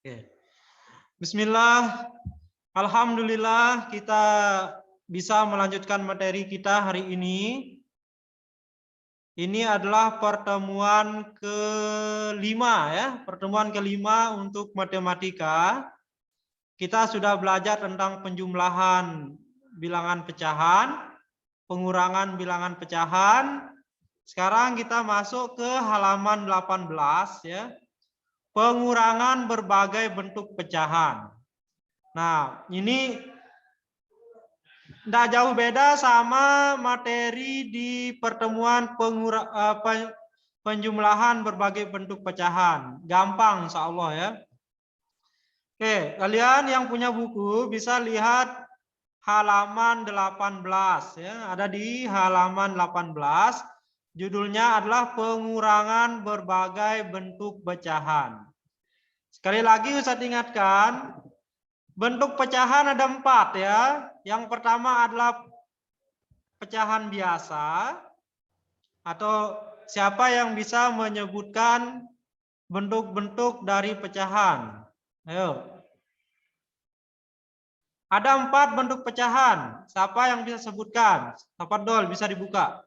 Oke. Bismillah. Alhamdulillah kita bisa melanjutkan materi kita hari ini. Ini adalah pertemuan kelima ya, pertemuan kelima untuk matematika. Kita sudah belajar tentang penjumlahan bilangan pecahan, pengurangan bilangan pecahan. Sekarang kita masuk ke halaman 18 ya. Pengurangan berbagai bentuk pecahan. Nah, ini tidak jauh beda sama materi di pertemuan penjumlahan berbagai bentuk pecahan. Gampang insya Allah ya. Oke, kalian yang punya buku bisa lihat halaman 18 ya. Ada di halaman 18. Judulnya adalah pengurangan berbagai bentuk pecahan. Sekali lagi Ustaz ingatkan, bentuk pecahan ada 4 ya. Yang pertama adalah pecahan biasa, atau siapa yang bisa menyebutkan bentuk-bentuk dari pecahan? Ayo. Ada 4 bentuk pecahan. Siapa yang bisa sebutkan? Tafadhol, bisa dibuka.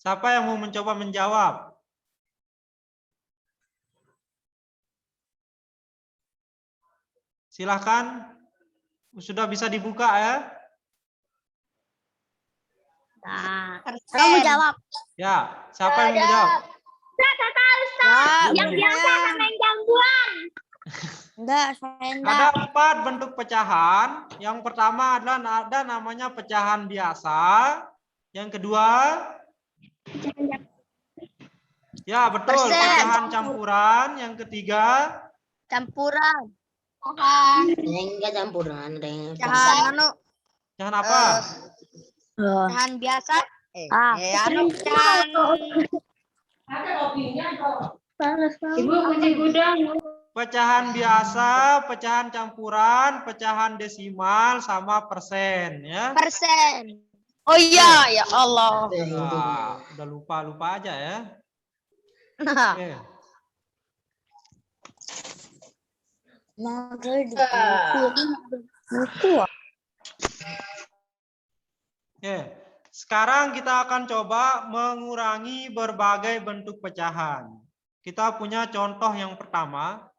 Siapa yang mau mencoba menjawab? Silahkan. Sudah bisa dibuka ya? Nah, saya mau jawab. Ya, siapa yang mau menjawab? Yang biasa sama yang gangguan. Enggak, saya enggak. Ada 4 bentuk pecahan. Yang pertama adalah ada namanya pecahan biasa. Yang kedua, ya betul, pecahan campuran. Yang ketiga, Campuran. Enggak campuran, Pecahan pecahan apa? pecahan biasa. Pecahan. Ibu kunci gudang. Pecahan biasa, pecahan campuran, pecahan desimal, sama persen ya. Persen. Oh iya, ya Allah. Nah, udah lupa aja ya. Oke. Oke. Sekarang kita akan coba mengurangi berbagai bentuk pecahan. Kita punya contoh yang pertama.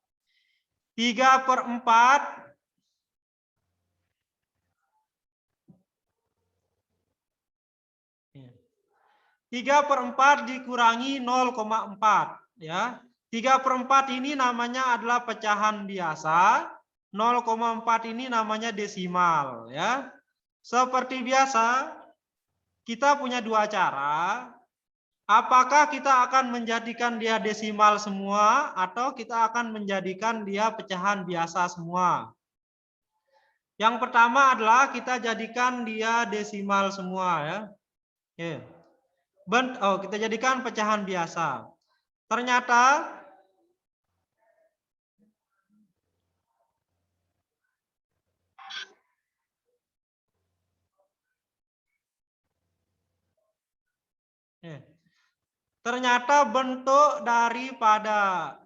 3/4 dikurangi 0,4 ya. 3/4 ini namanya adalah pecahan biasa, 0,4 ini namanya desimal ya. Seperti biasa, kita punya 2 cara. Apakah kita akan menjadikan dia desimal semua atau kita akan menjadikan dia pecahan biasa semua? Yang pertama adalah kita jadikan dia desimal semua ya. Oke. Kita jadikan pecahan biasa. Ternyata bentuk daripada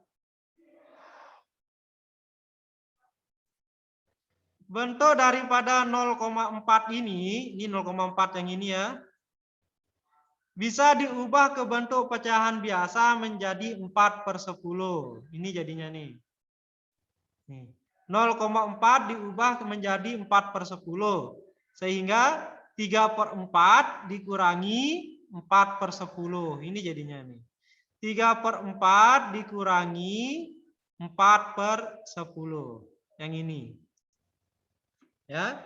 0,4 ini 0,4 yang ini ya, bisa diubah ke bentuk pecahan biasa menjadi 4/10. Ini jadinya nih. 0,4 diubah menjadi 4/10. Sehingga 3/4 dikurangi 4/10. Ini jadinya nih. 3/4 dikurangi 4/10. Yang ini. Ya.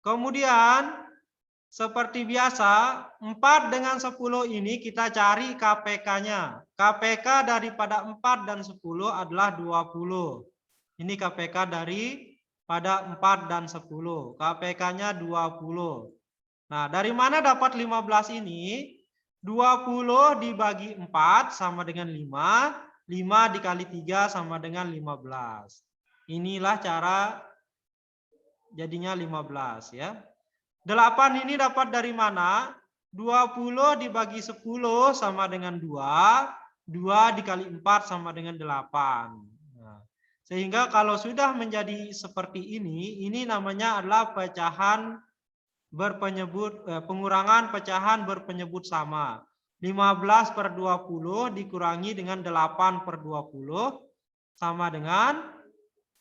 Kemudian seperti biasa, 4 dengan 10 ini kita cari KPK-nya. KPK daripada 4 dan 10 adalah 20. Ini KPK daripada 4 dan 10. KPK-nya 20. Nah, dari mana dapat 15 ini? 20 dibagi 4 sama dengan 5. 5 dikali 3 sama dengan 15. Inilah cara jadinya 15 ya. 8 ini dapat dari mana? 20 dibagi 10 sama dengan 2. 2 dikali 4 sama dengan 8. Nah, sehingga kalau sudah menjadi seperti ini namanya adalah pecahan berpenyebut pengurangan pecahan berpenyebut sama. 15/20 dikurangi dengan 8/20 sama dengan,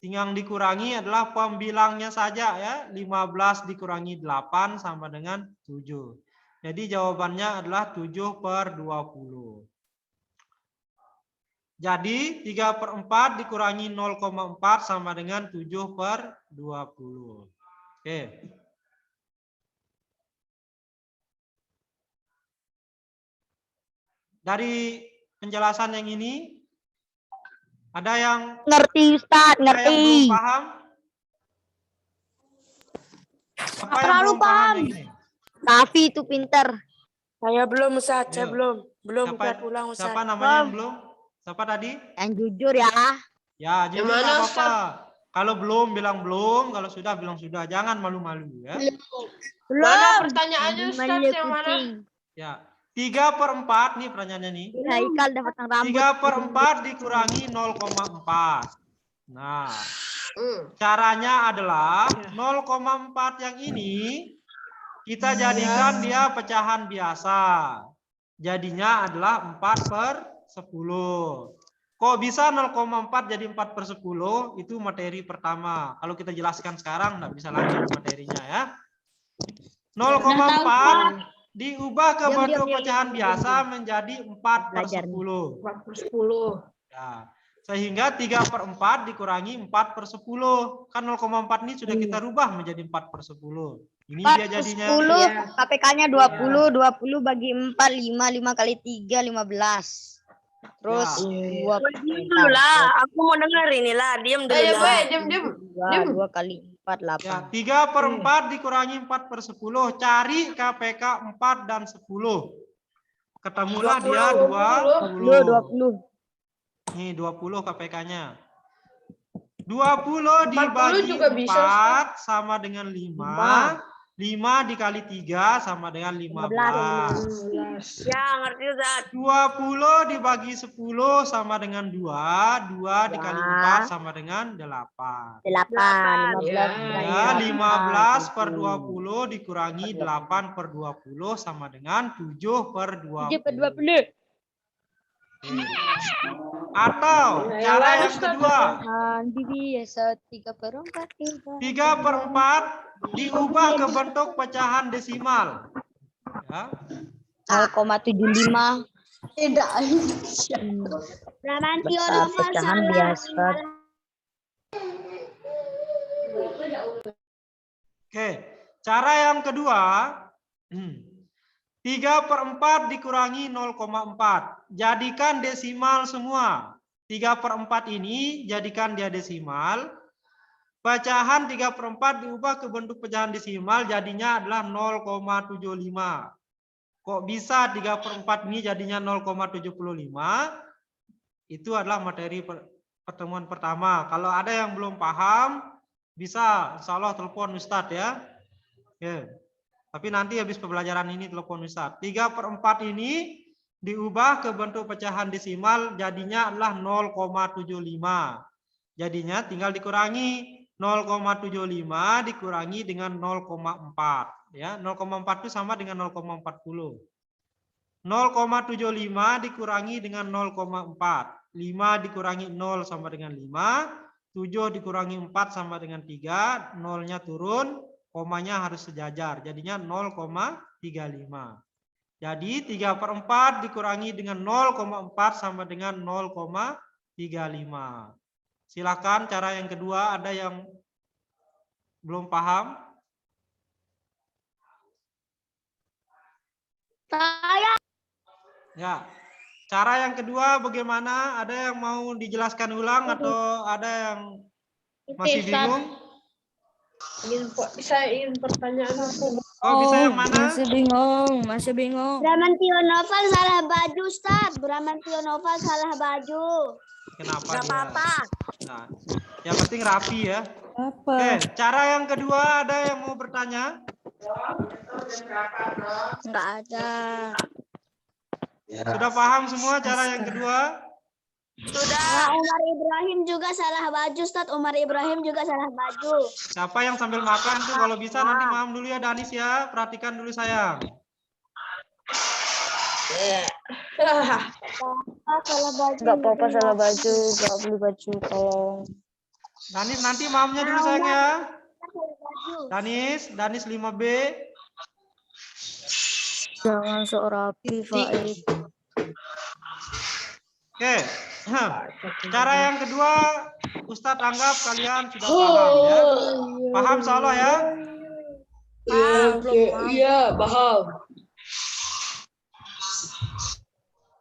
yang dikurangi adalah pembilangnya saja ya. 15 dikurangi 8 sama dengan 7. Jadi jawabannya adalah 7/20. Jadi 3/4 dikurangi 0,4 sama dengan 7/20. Oke. Dari penjelasan yang ini, ada yang Ngerti Ustaz, ada yang belum ngerti. paham? Apa yang Terlalu belum paham paham. yang ini? Kafi itu pinter. Saya belum Ustaz, saya Ayo. belum Siapa, Ustaz, ulang Ustaz. siapa namanya yang belum? Siapa tadi? Yang jujur ya. Ya, jujur Yang mana, nggak apa-apa. Kalau belum bilang belum, kalau sudah bilang sudah. Jangan malu-malu ya. Belum. Mana pertanyaannya Ustaz? Mandi Yang mana? kucing. Ya. 3/4 nih pertanyaannya nih. Haikal dapat yang rambut. 3/4 dikurangi 0,4. Nah, caranya adalah 0,4 yang ini kita jadikan dia pecahan biasa. Jadinya adalah 4/10. Kok bisa 0,4 jadi 4/10? Itu materi pertama. Kalau kita jelaskan sekarang nggak bisa lanjut materinya ya. 0,4 diubah ke bentuk pecahan biasa menjadi 4/10. 4/10. Ya. Sehingga 3/4 dikurangi 4/10. Kan 0,4 ini sudah kita rubah menjadi 4/10. Ini dia jadinya. 10, KPK-nya 20, 20 bagi 4, 5 kali 3, 15. Terus Ya. 2 lah, aku mau dengar inilah, diam dulu Ya, lah. diam. 2 kali 4, 8. Ya, 3/4 dikurangi 4/10. Cari KPK 4 dan 10. Ketemulah dia 20. 20. Nih 20 KPK-nya. 20 dibagi juga bisa, 4 sama dengan 5. 5 dikali 3 sama dengan 15. Ya, ngerti Ustaz. 20 dibagi 10 sama dengan 2. 2 dikali 4 sama dengan 8. 8. 15. Ya, 15/20 dikurangi 8/20 sama dengan 7/20. 7/20. Atau cara yang kedua, Mandi biasa 3/4. 3/4 diubah ke bentuk pecahan desimal. Ya. 0,75. Tidak. Pecahan biasa. Oke, cara yang kedua, 3/4 dikurangi 0,4. Jadikan desimal semua. 3/4 ini jadikan dia desimal. Pecahan 3/4 diubah ke bentuk pecahan desimal, jadinya adalah 0,75. Kok bisa 3/4 ini jadinya 0,75? Itu adalah materi pertemuan pertama. Kalau ada yang belum paham, bisa insya Allah telepon Ustadz ya. Oke. Tapi nanti habis pembelajaran ini telepon Ustadz. 3/4 ini diubah ke bentuk pecahan desimal, jadinya adalah 0,75. Jadinya tinggal dikurangi 0,75 dikurangi dengan 0,4 ya. 0,4 itu sama dengan 0,40. 0,75 dikurangi dengan 0,4. 5 dikurangi 0 sama dengan 5. 7 dikurangi 4 sama dengan 3. 0-nya turun, komanya harus sejajar. Jadinya 0,35. Jadi 3/4 dikurangi dengan 0,4 sama dengan 0,35. Silakan cara yang kedua, ada yang belum paham? Saya. Ya. Cara yang kedua bagaimana? Ada yang mau dijelaskan ulang atau ada yang masih bingung? Saya ingin pertanyaan aku. Oh, bisa yang mana? Masih bingung. Bramantio Novel salah baju, Ustaz. Bramantio Novel salah baju. Kenapa Gak dia? apa-apa. Nah, yang penting rapi ya. Oke, cara yang kedua ada yang mau bertanya? Enggak ada. Sudah paham semua cara yang kedua? Nah, Umar Ibrahim juga salah baju, Ustaz. Umar Ibrahim juga salah baju. Siapa yang sambil makan tuh kalau bisa nanti paham dulu ya Danis ya. Perhatikan dulu sayang. Salah baju. Enggak apa-apa salah baju, enggak beli baju tolong. Danis nanti mahamnya dulu sayang ya. Salah baju. Danis 5B. Jangan sok rapi, Faid. Oke. Cara yang kedua, Ustadz anggap kalian sudah paham ya. Paham insyaallah ya? Iya, paham.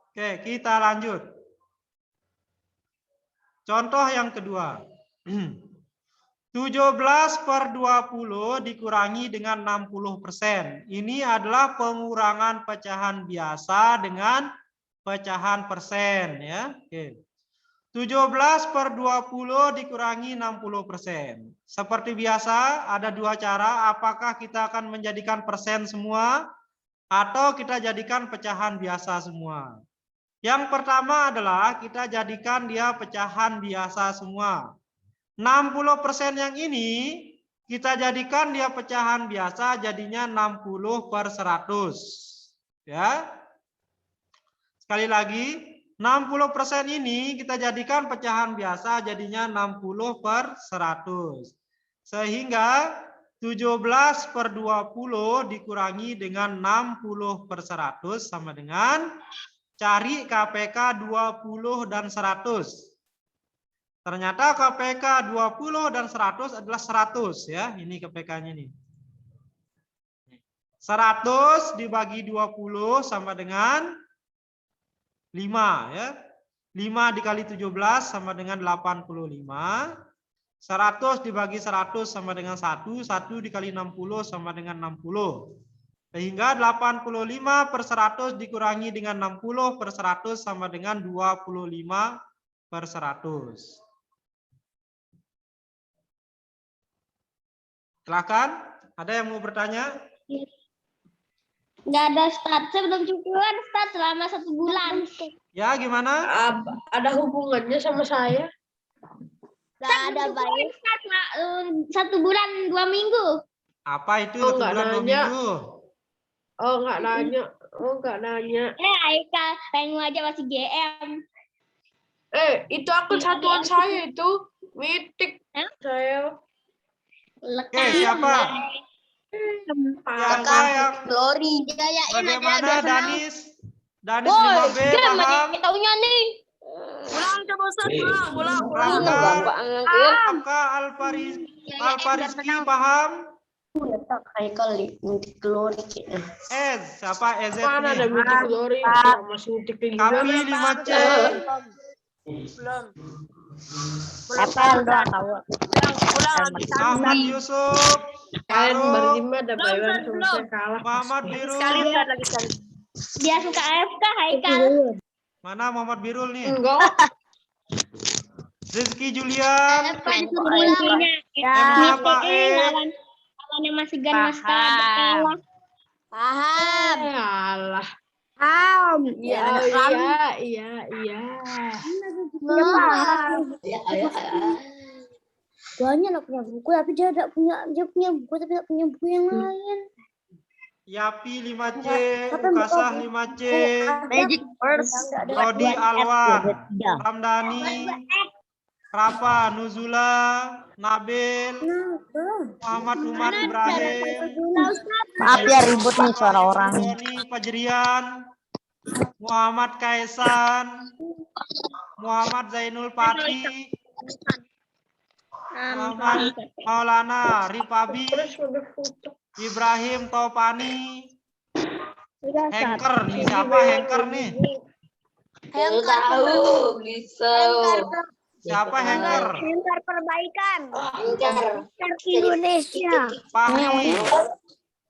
Oke, kita lanjut. Contoh yang kedua. 17/20 dikurangi dengan 60%. Ini adalah pengurangan pecahan biasa dengan pecahan persen ya. Oke. 17/20 dikurangi 60%. Seperti biasa ada dua cara, apakah kita akan menjadikan persen semua atau kita jadikan pecahan biasa semua. Yang pertama adalah kita jadikan dia pecahan biasa semua. 60% yang ini kita jadikan dia pecahan biasa, jadinya 60/100. Ya. Sekali lagi, 60% ini kita jadikan pecahan biasa, jadinya 60/100. Sehingga 17/20 dikurangi dengan 60/100 sama dengan cari KPK 20 dan 100. Ternyata KPK 20 dan 100 adalah 100 ya. Ini KPK-nya nih. 100 dibagi 20 sama dengan 5 ya. 5 dikali 17 sama dengan 85. 100 dibagi 100 sama dengan 1. 1 dikali 60 sama dengan 60. Sehingga 85/100 dikurangi dengan 60/100 sama dengan 25/100. Silakan, ada yang mau bertanya? Nggak ada, Ustaz. Saya belum cukupan, Ustaz, selama 1 bulan. Ya, gimana? Ada hubungannya sama saya? Nggak ada baik. 1 bulan 2 minggu. Apa itu Oh, 1 nggak bulan 2 nanya. minggu? Oh, nggak nanya. Aika, pengen aja masih GM. Itu akun satuan saya itu. Mitik saya. Oke, siapa? Siapa yang Glory. bagaimana Danis? Danis 5B paham? Taunya nih. Pulang coba Ustaz, pulang. Raka, Alpariski paham? Siapa Ez Mana ada nih? mitik glory? Masih mitik Kami 5C. Belum. Apel doang tahu. Pulang. Ahmad Yusuf. Kalian Farouk, berlima ada Baywan sama saya kalah. Muhammad Birul. Sekali. Dia suka AFK, Haikal. Mana Muhammad Birul nih? Enggak. Rizky Julian. Ya, Faed. lawan yang masih ganas kalah. Paham. Alah. Paham. Iya. Banyak nak punya buku, tapi dia punya buku, tapi tidak punya buku yang lain. Yapi 5C, Ukasah 5C, Magic First. Rodi Alwan, Ramdhani, Rafa Nuzula, Nabil, Muhammad Umar Ibrahim, Maaf ya ribut nih suara orang. Doni Fajrian, Muhammad Kaisan, Muhammad Zainul Pati, Muhammad Maulana Ripabi, Ibrahim Topani, Hengker nih, siapa Hengker nih? Siapa Hengker? Hengker perbaikan. Hengker Indonesia. Fahmi,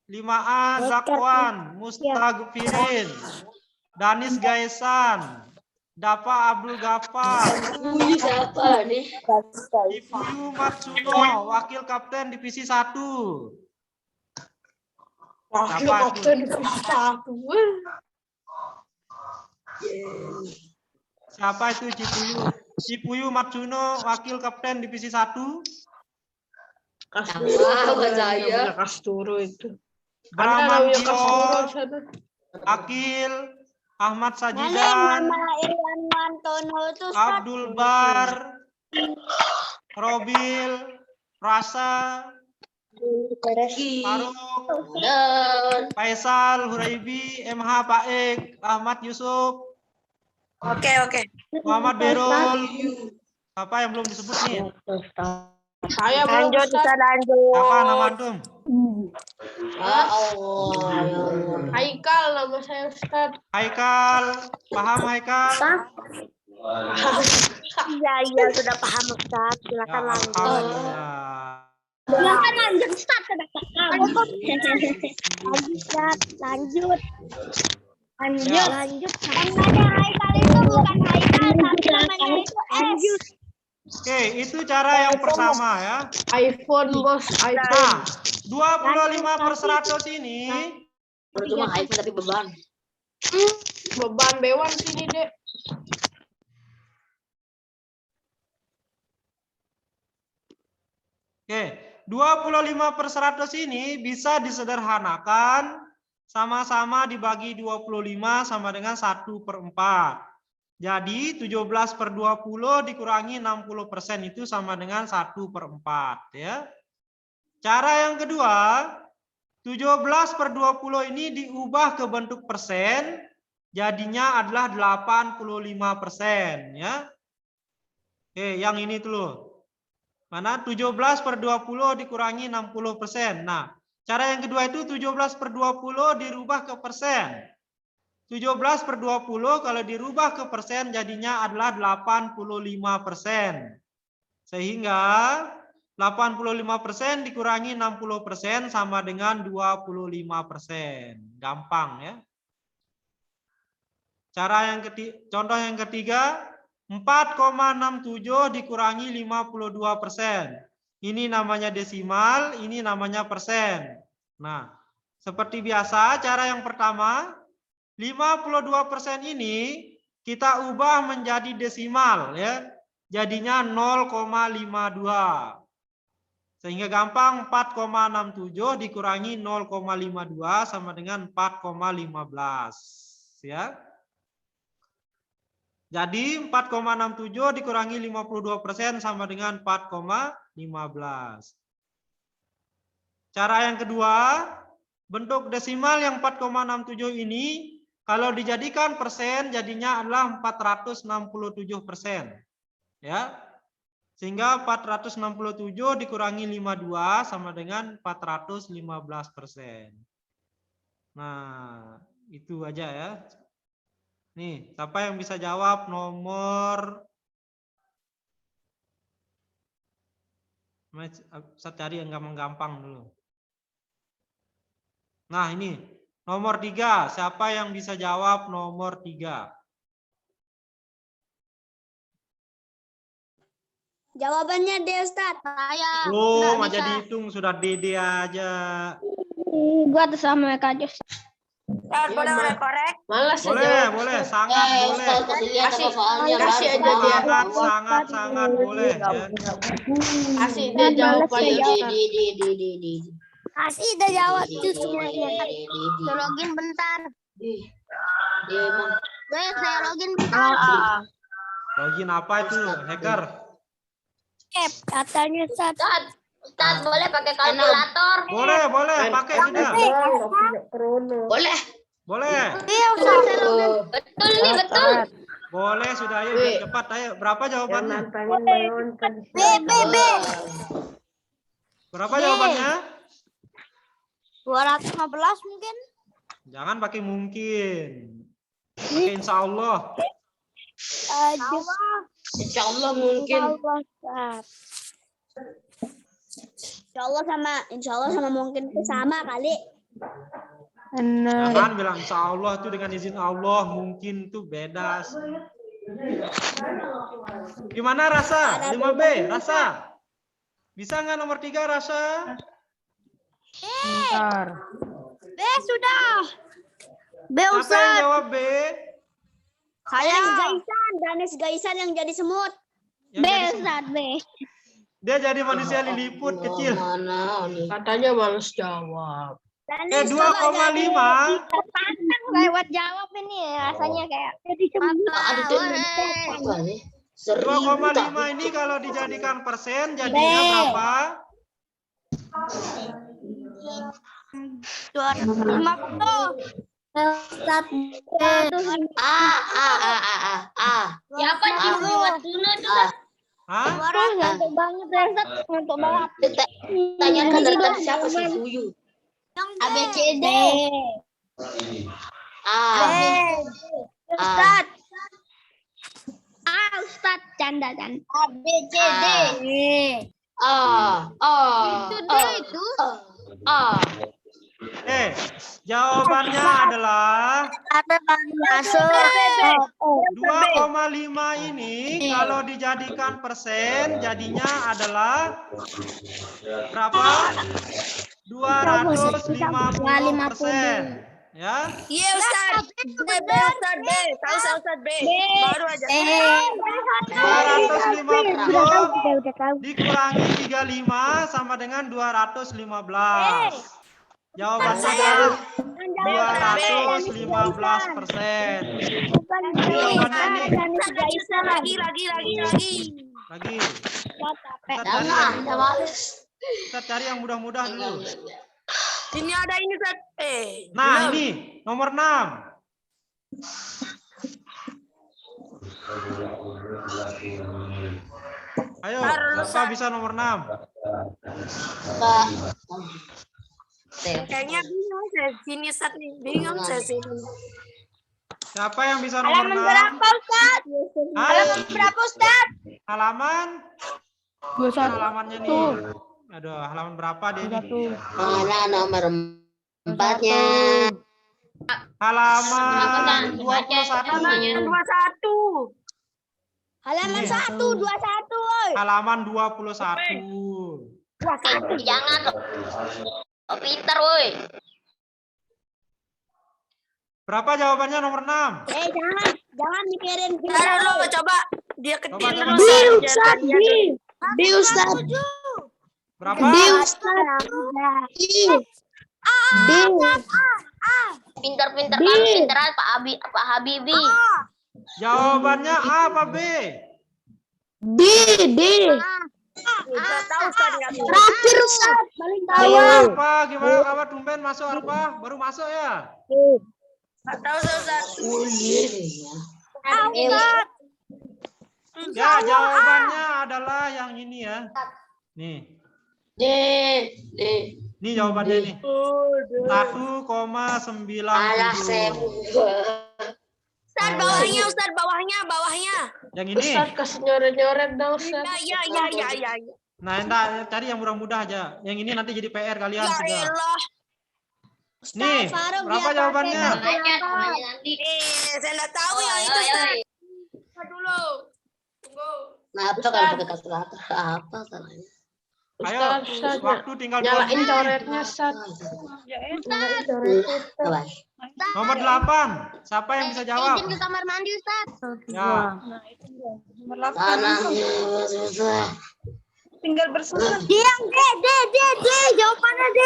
5A Zakwan, Mustagfirin, Danis Gaisan, Dapa Abdul Ghaffar, Ibnu Matsuno, Wakil Kapten Divisi 1. Wakil Siapa kapten divisi 1. Siapa itu Cipuyu? Cipuyu Matsuno, wakil kapten divisi 1. Kasturo. saya. Kasturo itu. Ada Bramantio, namanya Kasturo sana. Akil, Ahmad Nale, Sajidan, nama Irwan Mantono itu Ustaz. Abdul Bar, Robil, Rasa, Faruk, Faisal, Huraibi, MH Paek, Ahmad Yusuf, Oke, oke. Muhammad Berul. Siapa yang belum disebut nih? Saya belum Lanjut, Ustaz. Ustaz, lanjut. Apa nama antum? Haikal nama saya Ustaz. Haikal, paham Haikal? Iya, sudah paham Ustaz. Ya, Silakan lanjut. alhamdulillah. Silakan lanjut Ustaz. Lanjut, Ustaz. Lanjut. Lanjut. Namanya Haikal itu bukan Haikal, tapi namanya itu S. Oke, itu cara yang pertama ya. iPhone bos, iPhone. Nah, 25/100 ini Cuma iPhone tapi beban. Beban bewan sini dek. Oke, 25/100 ini bisa disederhanakan sama-sama dibagi 25 sama dengan 1/4. Jadi 17/20 dikurangi 60% itu sama dengan 1/4 ya. Cara yang kedua, 17/20 ini diubah ke bentuk persen, jadinya adalah 85% ya. Oke, yang ini dulu. Mana 17/20 dikurangi 60%. Nah, cara yang kedua itu 17/20 dirubah ke persen. 17/20 kalau dirubah ke persen jadinya adalah 85%. Sehingga 85% dikurangi 60% sama dengan 25%. Gampang ya. Contoh yang ketiga, 4,67 dikurangi 52%. Ini namanya desimal, ini namanya persen. Nah, seperti biasa cara yang pertama, 52% ini kita ubah menjadi desimal ya. Jadinya 0,52. Sehingga gampang, 4,67 dikurangi 0,52 sama dengan 4,15 ya. Jadi 4,67 dikurangi 52% sama dengan 4,15. Cara yang kedua, bentuk desimal yang 4,67 ini kalau dijadikan persen jadinya adalah 467%. Ya. Sehingga 467 dikurangi 52 sama dengan 415%. Nah, itu aja ya. Nih, siapa yang bisa jawab nomor? Saya cari yang gampang-gampang dulu. Nah, ini nomor 3. Siapa yang bisa jawab nomor 3? Jawabannya D, Ustaz. Saya Belum aja dihitung, sudah DD aja. Gua atas sama mereka aja. Ustaz, boleh korek? Malas Boleh, sangat boleh. Kasih aja dia. Sangat boleh ya. Kasih dia jawabannya. Kasih udah jawab tuh semuanya. Saya login bentar. Saya login bentar. Login apa itu, hacker? Katanya Ustaz. Ustaz, boleh pakai kalkulator? Boleh, pakai sudah. Boleh. Iya Ustaz, saya login. Betul nih, betul. Boleh sudah, ayo biar cepat ayo. Berapa jawabannya? B. Berapa jawabannya? 215 mungkin. Jangan pakai mungkin. Pakai insya Allah. Insya Allah mungkin. Insya Allah sama mungkin itu sama kali. Jangan bilang insya Allah itu dengan izin Allah, mungkin itu beda. Gimana Rasa? 5B, Rasa? Bisa nggak nomor 3 Rasa? B sudah. B Siapa yang Ustaz. jawab B? Danes Gaisan yang jadi semut. Yang jadi semut. Ustaz, B. Dia jadi manusia liliput kecil. Mana nih? Katanya males jawab. 2,5. Pantang lewat jawab ini rasanya kayak jadi semut. Ada apa nih? 2,5 ini kalau dijadikan persen jadinya berapa? 250. Siapa sih buat dulu tuh? Hah? Ngantuk banget ya, Ustaz. Ngantuk banget. Tanyakan dari tadi siapa sih Fuyu? ABCD. Ustaz. Ustaz canda. ABCD. Itu. Jawabannya adalah Ada masuk. 2,5 ini kalau dijadikan persen jadinya adalah berapa? 250%. Ya. Iya Ustaz. Ustaz B. Tahu saya Ustaz B. Baru aja. 250 dikurangi 35 sama dengan 215. Jawabannya adalah 215%. Jawabannya nih. Lagi. Kita cari yang mudah-mudah dulu. Ini ada ini Ustaz. Nah, ini nomor 6. Ayo, siapa bisa nomor 6? Kayaknya bingung saya sini Ustaz nih. Bingung saya sini. Siapa yang bisa nomor 6? Ustaz? Halaman Berapa, Ustaz? Halaman? Halamannya nih. Aduh, halaman berapa dia ini? Mana nomor 4-nya? Halaman 21. 21. Halaman 1, 21, woi. Halaman 21. Jangan. Oh, pintar woi. Berapa jawabannya nomor 6? Jangan mikirin Ntar dulu coba dia kecil. Coba. B, Ustaz. Berapa? Pintar-pintar kan pintaran Pak Habibi. Jawabannya A apa B? Nggak tahu Ustaz nggak tahu. Terakhir, Ustaz. Paling tahu. Arpa, gimana kabar tumben masuk Arpa? Baru masuk ya? Nggak tahu Ustaz. Oh iya. Ya, jawabannya adalah yang ini ya. Nih. Nih jawabannya nih. 1,97. Alah saya Ustaz bawahnya Ustaz bawahnya. Yang ini. Ustaz kasih nyoret-nyoret dong Ustaz. Ya. Nah, enggak, cari yang mudah-mudah aja. Yang ini nanti jadi PR kalian Ya sudah. elah. Nih, berapa jawabannya? tanya nanti. Saya nggak tahu yang itu Ustaz. Dulu. Tunggu. Nah, apa kalau pakai kalkulator? Apa salahnya? Ayo, Ustaz, waktu tinggal 2 nyalain menit. coretnya Ustaz. Nyalain coretnya Ustaz. Coba. Nomor 8. Siapa yang bisa jawab? Izin ke kamar mandi, Ustaz. Ya. Tanahnya susah. Tinggal bersusun. Yang D. Jawabannya D.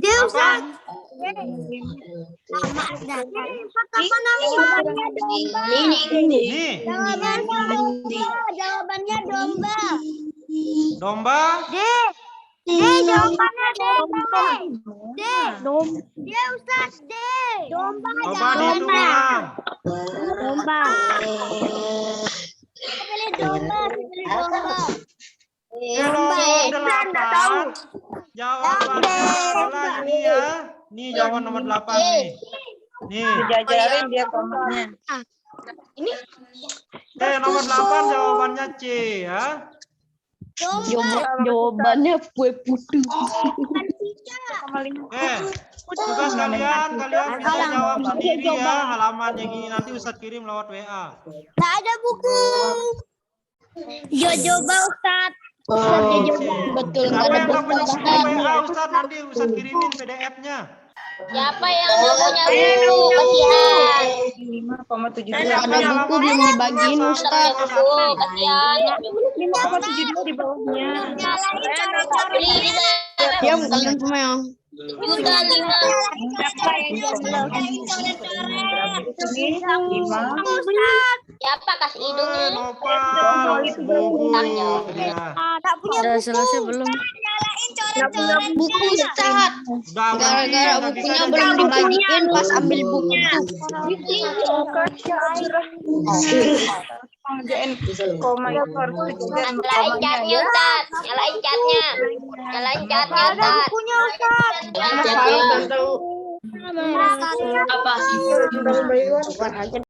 D, Ustaz. Apa namanya? Nih, Jawabannya domba. domba. D, jawabannya D. D, Ustaz, D. Domba. Coba dihitung. Domba. Pilih domba. Nomor 8. Jawabannya adalah ini ya. Nih jawaban nomor 8 nih. Nih. Diajarin dia komennya. Nomor 8 jawabannya C ya. Jawabannya kue putu. Tugas kalian bisa jawab sendiri ya halaman yang ini nanti Ustadz kirim lewat WA. Tak ada buku. Yo coba Ustaz. Betul. Siapa yang nggak punya buku WA Ustadz nanti Ustadz kirimin PDF-nya. Siapa yang nggak punya buku? Kasihan. 5,72. Ada buku belum dibagiin Ustaz. Buku, kasihan. 5,72 di bawahnya. Beli bisa. Ya kalian semua ya. Juta 5. Siapa kasih hidungnya? Nopas, gugur. Ya. Udah selesai belum? Buku Ustaz. Udah Gara-gara bukunya belum dibagiin pas ambil buku. Nyalain catnya, Ustaz. Nyalain catnya. Nyalain catnya, Ustaz. Nyalain catnya. Apa?